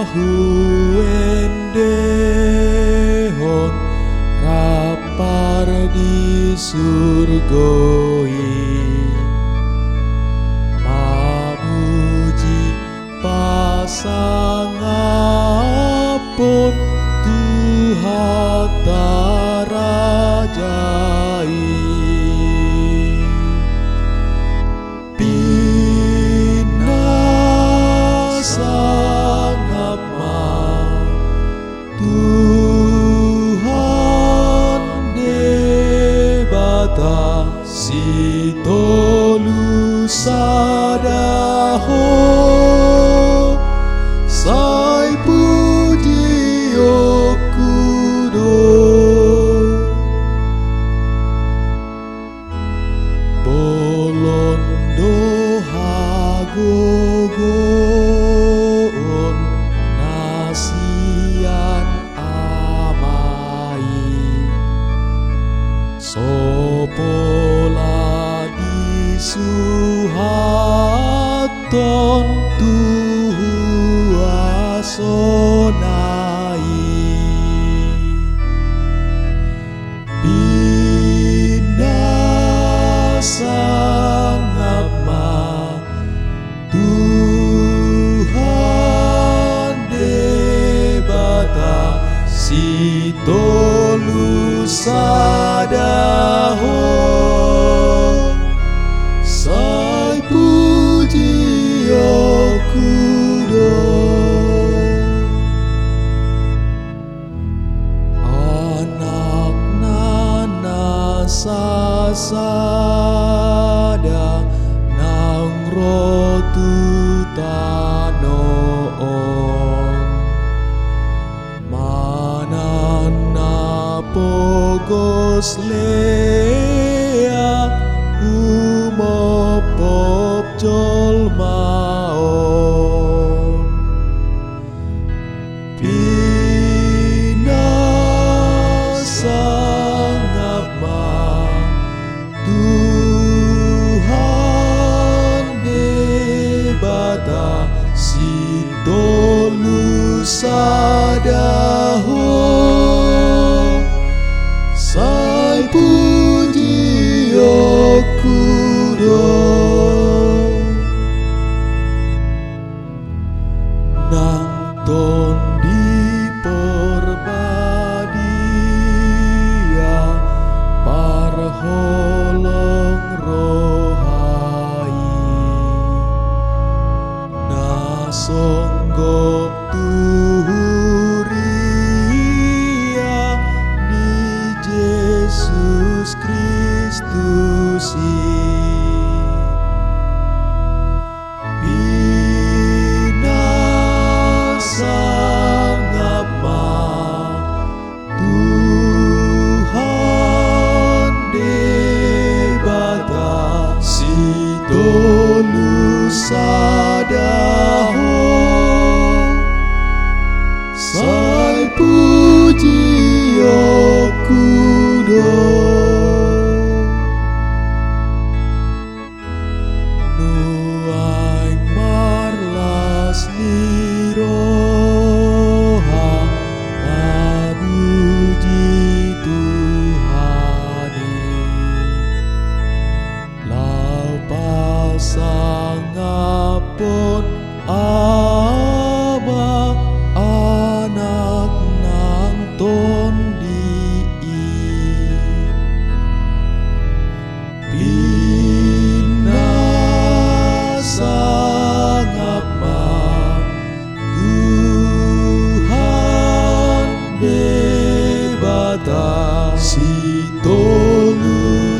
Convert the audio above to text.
huendehon rapar di surgoi mamuji pasangapun Tuhan tarajai si tolu sadaho sai puji okudo bolondo hagogon nasian amai sopola di suhaton tuhu asonai binasangapma Tuhan debata si tolu sadaho sai puji okudo anak nana sasada nang rotu tanoon manana pogos lea umopop jolmaon binasangapma Tuhan debata si tolu sadaho sai puji okudo nang ton di porbadia parholong rohai nasonggok tuhuria ni Yesus Kristus binasangapma Tuhan debata si tolu sadaho sai puji okudo nuaing marlas niroha mabuji Tuhani lau pasangapun ama anak nang tondi binasangapma Tuhan debata si tolu